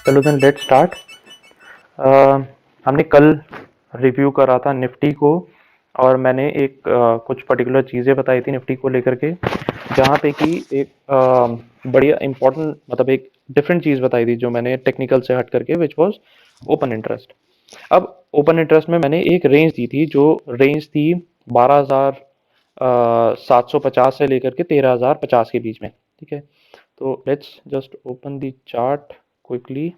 चलो then let start. हमने कल रिव्यू करा था निफ्टी को और मैंने एक कुछ पर्टिकुलर चीज़ें बताई थी निफ्टी को लेकर के, जहाँ पे कि एक बढ़िया इंपॉर्टेंट मतलब एक डिफरेंट चीज़ बताई थी जो मैंने टेक्निकल से हट करके, विच वाज ओपन इंटरेस्ट। अब ओपन इंटरेस्ट में मैंने एक रेंज दी थी, जो रेंज थी 12,750 से लेकर के 13,050 के बीच में। ठीक है, तो let's just open the chart quickly.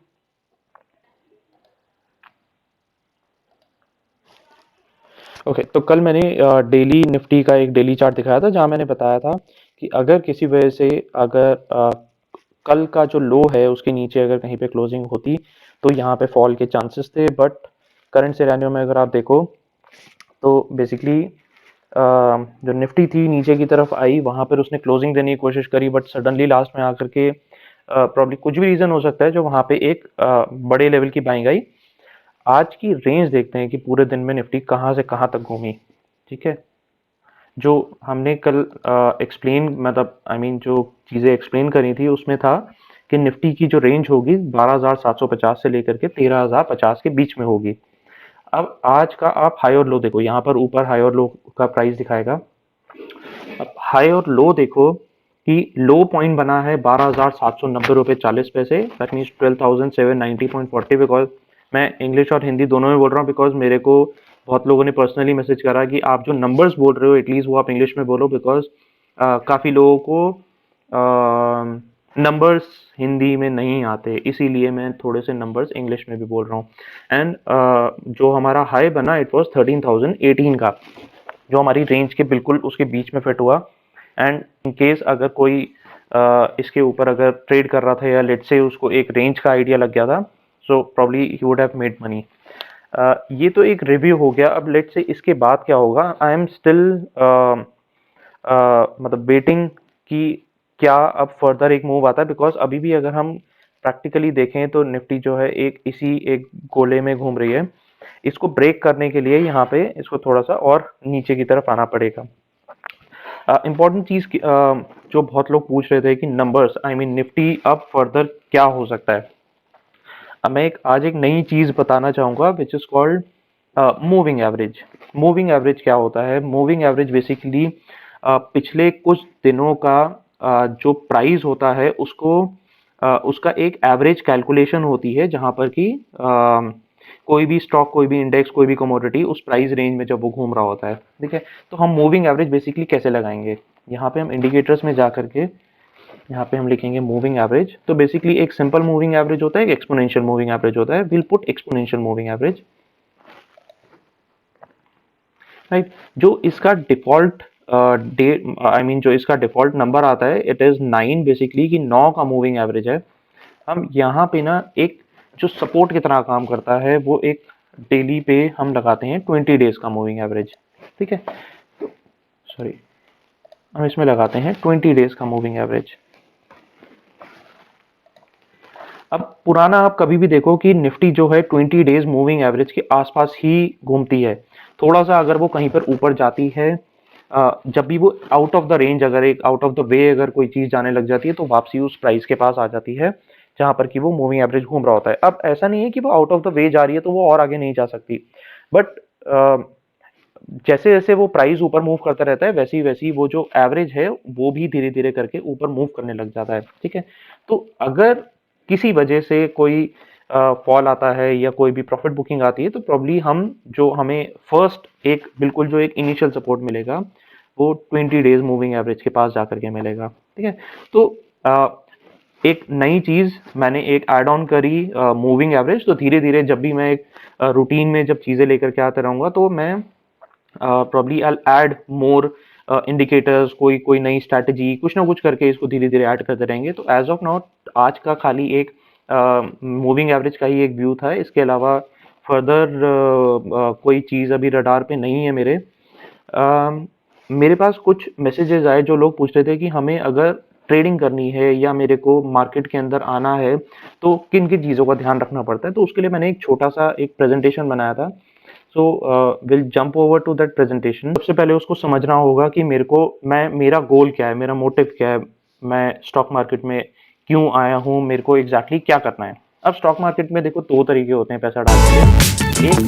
Okay, तो कल मैंने डेली निफ्टी का एक डेली चार्ट दिखाया था, जहां मैंने बताया था कि अगर किसी वजह से अगर कल का जो लो है उसके नीचे अगर कहीं पे क्लोजिंग होती तो यहाँ पे फॉल के चांसेस थे। बट करंट सिनेरियो में अगर आप देखो तो बेसिकली जो निफ्टी थी नीचे की तरफ आई, वहां पर उसने क्लोजिंग देने की कोशिश करी, बट सडनली लास्ट में आकर के प्रॉब्ली कुछ भी रीजन हो सकता है जो वहां पे एक बड़े लेवल की बाइंग आई। आज की रेंज देखते हैं कि पूरे दिन में निफ्टी कहाँ से कहाँ तक घूमी। ठीक है, जो हमने कल एक्सप्लेन मतलब आई मीन जो चीज़ें एक्सप्लेन करी थी उसमें था कि निफ्टी की जो रेंज होगी 12,750 से लेकर के 13,050 के बीच में होगी। अब आज का आप हाई और लो देखो, यहाँ पर ऊपर हाई और लो का प्राइस दिखाएगा। अब हाई और लो देखो कि लो पॉइंट बना है 12,790 रुपये 40 पैसे, दैट मीन्स 12,790.40। बिकॉज मैं इंग्लिश और हिंदी दोनों में बोल रहा हूँ, बिकॉज मेरे को बहुत लोगों ने पर्सनली मैसेज करा कि आप जो नंबर्स बोल रहे हो एटलीस्ट वो आप इंग्लिश में बोलो, बिकॉज काफ़ी लोगों को नंबर्स हिंदी में नहीं आते, इसीलिए मैं थोड़े से नंबर्स इंग्लिश में भी बोल रहा हूँ। एंड जो हमारा हाई बना इट वॉज 13,018 का, जो हमारी रेंज के बिल्कुल उसके बीच में फिट हुआ। एंड इन केस अगर कोई इसके ऊपर अगर ट्रेड कर रहा था या लेट से उसको एक रेंज का आइडिया लग गया था, so probably he would have made money. ये तो एक रिव्यू हो गया। अब लेट से इसके बाद क्या होगा, आई एम स्टिल मतलब वेटिंग कि क्या अब फर्दर एक मूव आता है, बिकॉज अभी भी अगर हम प्रैक्टिकली देखें तो निफ्टी जो है एक इसी एक गोले में घूम रही है। इसको ब्रेक करने के लिए यहाँ पे इसको थोड़ा सा और नीचे की तरफ आना पड़ेगा। इम्पॉर्टेंट चीज जो बहुत लोग पूछ रहे थे कि नंबर्स आई मीन निफ्टी अब फर्दर क्या हो सकता है। अब मैं आज एक नई चीज बताना चाहूंगा which is called moving average. Moving average क्या होता है? मूविंग एवरेज बेसिकली पिछले कुछ दिनों का जो प्राइस होता है उसको उसका एक एवरेज कैलकुलेशन होती है, जहां पर कि कोई भी स्टॉक, कोई भी इंडेक्स, कोई भी कमोडिटी उस प्राइस रेंज में जब वो घूम रहा होता है। ठीक है, तो हम मूविंग एवरेज बेसिकली कैसे लगाएंगे? यहाँ पे हम इंडिकेटर्स में जा करके यहाँ पे हम लिखेंगे मूविंग एवरेज। तो बेसिकली एक सिंपल मूविंग एवरेज होता है, एक एक्सपोनेंशियल मूविंग एवरेज होता है। Will put exponential moving average, right. जो इसका डिफॉल्ट डे आई मीन जो इसका डिफॉल्ट नंबर आता है इट इज 9, बेसिकली कि 9 का मूविंग एवरेज है। हम यहाँ पे ना एक जो सपोर्ट की तरह काम करता है वो एक डेली पे हम लगाते हैं 20 डेज का मूविंग एवरेज। ठीक है, सॉरी, हम इसमें लगाते हैं 20 डेज का मूविंग एवरेज। अब पुराना आप कभी भी देखो कि निफ्टी जो है 20 डेज मूविंग एवरेज के आसपास ही घूमती है। थोड़ा सा अगर वो कहीं पर ऊपर जाती है, जब भी वो आउट ऑफ द रेंज, अगर एक आउट ऑफ द वे अगर कोई चीज जाने लग जाती है तो वापसी उस प्राइस के पास आ जाती है जहां पर कि वो मूविंग एवरेज घूम रहा होता है। अब ऐसा नहीं है कि वो आउट ऑफ द वे जा रही है तो वो और आगे नहीं जा सकती, बट जैसे जैसे वो प्राइस ऊपर मूव करता रहता है वैसे ही वो जो एवरेज है वो भी धीरे धीरे करके ऊपर मूव करने लग जाता है। ठीक है, तो अगर किसी वजह से कोई फॉल आता है या कोई भी प्रॉफिट बुकिंग आती है तो प्रॉब्ली हम जो हमें फर्स्ट एक बिल्कुल जो एक इनिशियल सपोर्ट मिलेगा वो 20 डेज मूविंग एवरेज के पास जाकर के मिलेगा। ठीक है, तो एक नई चीज मैंने एक ऐड ऑन करी मूविंग एवरेज। तो धीरे धीरे जब भी मैं एक रूटीन में जब चीजें लेकर के आते रहूंगा तो मैं probably I'll add more indicators, कोई कोई नई स्ट्रैटेजी कुछ ना कुछ करके इसको धीरे धीरे ऐड करते रहेंगे। तो एज ऑफ नाउ आज का खाली एक मूविंग एवरेज का ही एक व्यू था, इसके अलावा फर्दर कोई चीज़ अभी रडार पे नहीं है मेरे। मेरे पास कुछ मैसेजेस आए जो लोग पूछ रहे थे कि हमें अगर ट्रेडिंग करनी है या मेरे को मार्केट के अंदर आना है तो किन किन चीज़ों का ध्यान रखना पड़ता है। तो उसके लिए मैंने एक छोटा सा एक प्रेजेंटेशन बनाया था। So will jump over to that presentation. सबसे पहले उसको समझना होगा कि मेरा गोल क्या है, मेरा मोटिव क्या है, मैं स्टॉक मार्केट में क्यों आया हूँ, मेरे को एग्जैक्टली क्या करना है। अब स्टॉक मार्केट में देखो 2 तरीके होते हैं पैसा डालने के। एक